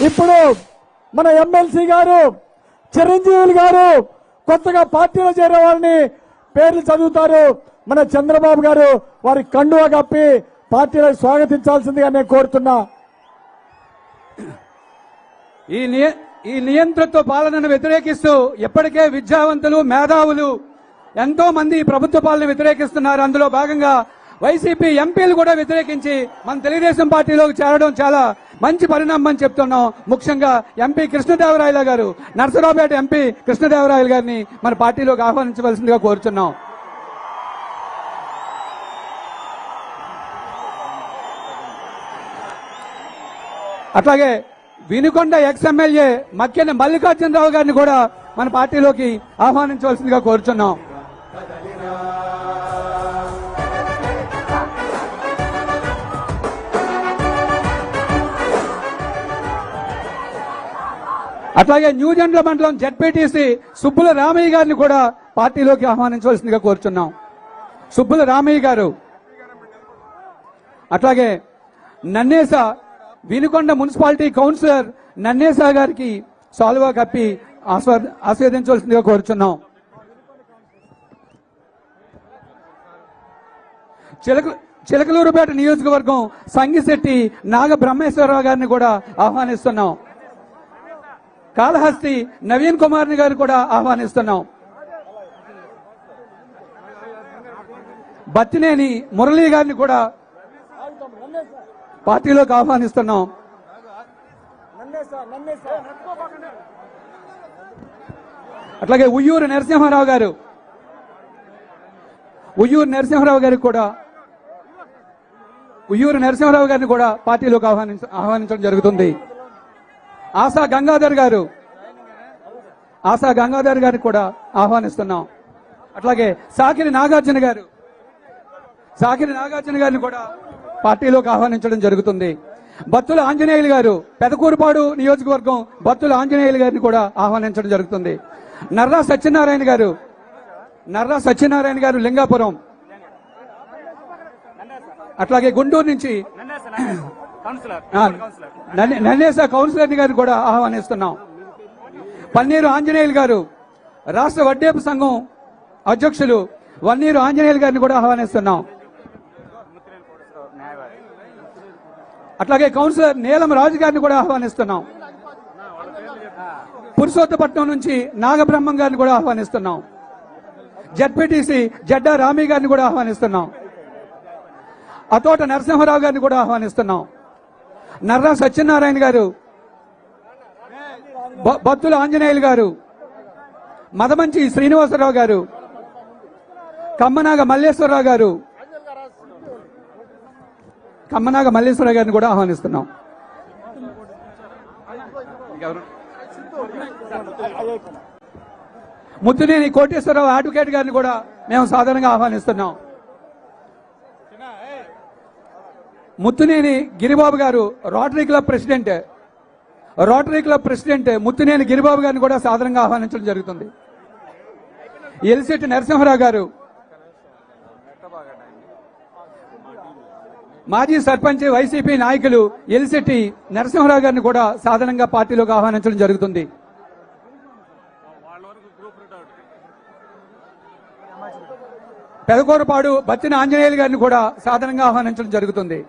ఇప్పుడు మన ఎమ్మెల్సీ గారు చిరంజీవి గారు కొత్తగా పార్టీలో చేరే వాళ్ళని పేర్లు చదువుతారు. మన చంద్రబాబు గారు వారి కండువా కప్పి పార్టీలో స్వాగతించాల్సిందిగా నేను కోరుతున్నా. ఈ నియంతృత్వ పాలనను వ్యతిరేకిస్తూ ఇప్పటికే విద్యావంతులు మేధావులు ఎంతో మంది ప్రభుత్వ పాలన వ్యతిరేకిస్తున్నారు. అందులో భాగంగా వైసీపీ ఎంపీలు కూడా వ్యతిరేకించి మన తెలుగుదేశం పార్టీలోకి చేరడం చాలా మంచి పరిణామం అని చెప్తున్నాం. ముఖ్యంగా ఎంపీ కృష్ణదేవరాయల గారు, నర్సరావుపేట ఎంపీ కృష్ణదేవరాయల గారిని మన పార్టీలోకి ఆహ్వానించవలసిందిగా కోరుచున్నాం. అట్లాగే వినుకొండ ఎక్స్ఎమ్మెల్యే మక్కెన మల్లికార్జునరావు గారిని కూడా మన పార్టీలోకి ఆహ్వానించవలసిందిగా కోరుచున్నాం. అట్లాగే న్యూజెండ్ల మండలం జెడ్పీటీసీ సుబ్బుల రామయ్య గారిని కూడా పార్టీలోకి ఆహ్వానించవలసిందిగా కోరుచున్నాం. సుబ్బుల రామయ్య గారు. అట్లాగే నన్నేస వినుకొండ మున్సిపాలిటీ కౌన్సిలర్ నన్నేసా గారికి సాల్వా కప్పి ఆస్వాదించవలసిందిగా కోరుచున్నాం. చిలకలూరుపేట నియోజకవర్గం సంగిశెట్టి నాగ బ్రహ్మేశ్వరరావు గారిని కూడా ఆహ్వానిస్తున్నాం. కాళహస్తి నవీన్ కుమార్ గారిని కూడా ఆహ్వానిస్తున్నాం. బత్తినేని మురళీ గారిని కూడా పార్టీలోకి ఆహ్వానిస్తున్నాం. అట్లాగే ఉయ్యూరు నరసింహారావు గారిని కూడా పార్టీలోకి ఆహ్వానించడం జరుగుతుంది. ఆశా గంగాధర్ గారిని కూడా ఆహ్వానిస్తున్నాం. అట్లాగే సాకిరి నాగార్జున గారిని కూడా పార్టీలోకి ఆహ్వానించడం జరుగుతుంది. బత్తుల ఆంజనేయులు గారు, పెదకూరుపాడు నియోజకవర్గం బత్తుల ఆంజనేయులు గారిని కూడా ఆహ్వానించడం జరుగుతుంది. నర్రా సత్యనారాయణ గారు లింగాపురం. అట్లాగే గుంటూరు నుంచి నన్నేసా కౌన్సిలర్ గారిని కూడా ఆహ్వానిస్తున్నాం. పన్నీరు ఆంజనేయులు గారు, రాష్ట్ర వడ్డేపు సంఘం అధ్యక్షులు వన్నీరు ఆంజనేయులు గారిని కూడా ఆహ్వానిస్తున్నాం. అట్లాగే కౌన్సిలర్ నీలం రాజు గారిని కూడా ఆహ్వానిస్తున్నాం. పురుషోత్తపట్నం నుంచి నాగబ్రహ్మం గారిని కూడా ఆహ్వానిస్తున్నాం. జెడ్పీటీసీ జడ్డా రామీ గారిని కూడా ఆహ్వానిస్తున్నాం. అతోట నరసింహారావు గారిని కూడా ఆహ్వానిస్తున్నాం. నర్రా సత్యనారాయణ గారు, బత్తుల ఆంజనేయులు గారు, మదమంచి శ్రీనివాసరావు గారు, కమ్మనాగ మల్లేశ్వరరావు గారిని కూడా ఆహ్వానిస్తున్నాం. ముత్తునేని కోటేశ్వరరావు అడ్వకేట్ గారిని కూడా మేము సాధారణంగా ఆహ్వానిస్తున్నాం. ముత్తునేని గిరిబాబు గారు, rotary club president Muttuneni Giribabu గారిని కూడా సాధారణంగా ఆహ్వానించడం జరుగుతుంది. ఎలిశెట్టి నరసింహారావు గారు, మాజీ సర్పంచ్ వైసీపీ నాయకులు ఎలిశెట్టి నరసింహారావు గారిని కూడా సాధారణంగా పార్టీలోకి ఆహ్వానించడం జరుగుతుంది. పెదకూరపాడు బత్తిన ఆంజనేయులు గారిని కూడా సాధారణంగా ఆహ్వానించడం జరుగుతుంది.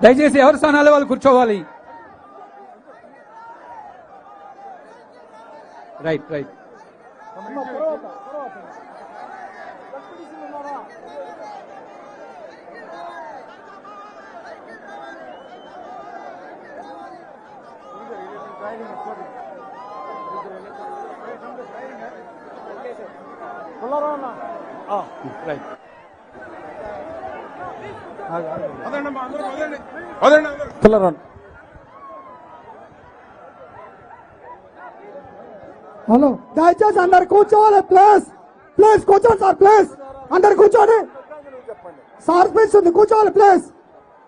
దయచేసి ఎవరి స్థానాల్లో వాళ్ళు కూర్చోవాలి. రైట్. హలో, దయచేసి అందరు కూర్చోవాలి. ప్లీజ్ కూర్చోండి సార్. ప్లీజ్ అందరు కూర్చోండి. సార్ ప్లీజ్ కూర్చోవాలి ప్లీజ్.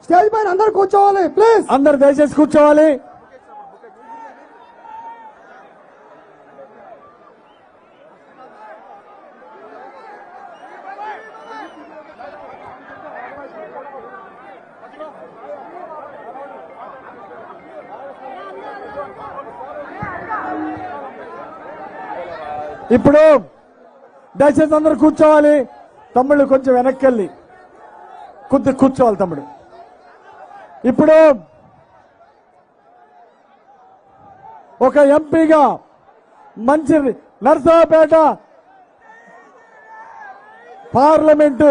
స్టేజ్ పైన అందరు కూర్చోవాలి ప్లీజ్. అందరు దయచేసి కూర్చోవాలి. ఇప్పుడు దయచేసి అందరు కూర్చోవాలి. తమ్ముళ్ళు కొంచెం వెనక్కి వెళ్ళి కొద్ది కూర్చోవాలి తమ్ముడు. ఇప్పుడు ఒక ఎంపీగా మంచి నరసరావుపేట పార్లమెంటు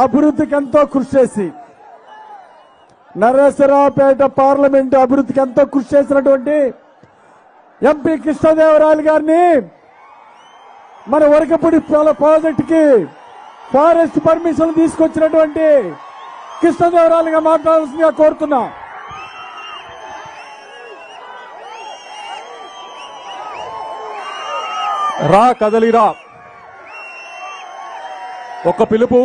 అభివృద్ధికి ఎంతో కృషి చేసి నరసరావుపేట పార్లమెంటు అభివృద్ధికి ఎంతో కృషి చేసినటువంటి ఎంపీ కృష్ణదేవరాయలు గారిని మన వరకపూడి ప్రాజెక్టుకి ఫారెస్ట్ పర్మిషన్ తీసుకొచ్చినటువంటి కృష్ణదేవరాయలుగా మాట్లాడాల్సిందిగా కోరుతున్నా. రా కదలిరా ఒక పిలుపు.